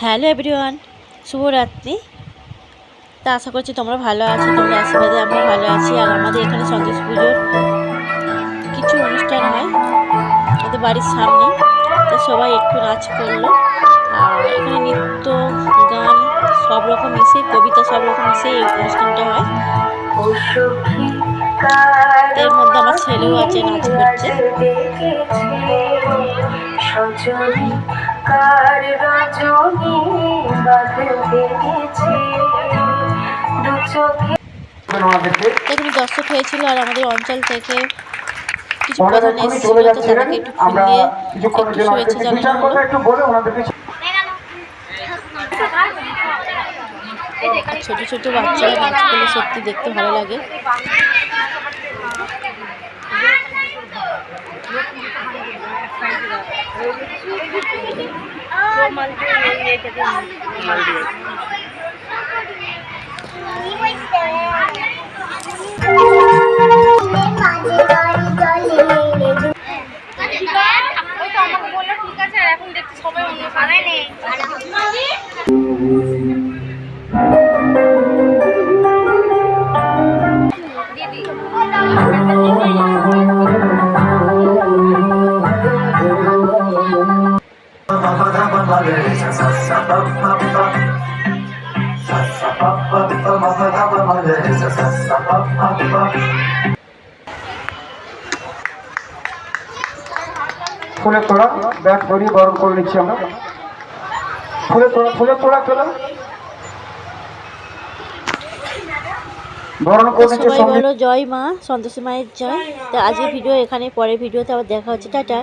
Hello everyone, শুভরাত্রি। তা আশা করছি তোমরা ভালো আছো, তোমরা আশীর্বাদে আমরা ভালো আছি। আর আমাদের এখানে সন্তোষ পুজোর কিছু অনুষ্ঠান হয় আমাদের বাড়ির সামনে, তো সবাই একটু নাচ করলো। আর এখানে নৃত্য, গান সব রকম মিশে, কবিতা সব রকম মিশে এই অনুষ্ঠানটা হয়। এর মধ্যে আমার ছেলেও আছে, নাচ করছে। এখানে দর্শক হয়েছিল, আর আমাদের অঞ্চল থেকে কিছু প্রধান এসেছিল, তো তাদেরকে একটু ফুল দিয়ে একটু শুভেচ্ছা জানানো হলো। ছোট ছোট বাচ্চারা নাচ করলে সত্যি দেখতে ভালো লাগে। ফুলের তোড়া ব্যাগ ভরিয়ে বরণ করে নিচ্ছি আমরা। ফুলের তোড়া তোলা বরণ করে নিচ্ছি। সবাই বলো জয় মা, সন্তোষী মায়ের জয়। তো আজকের ভিডিও এখানে, পরের ভিডিওতে আবার দেখা হচ্ছে। টাটা।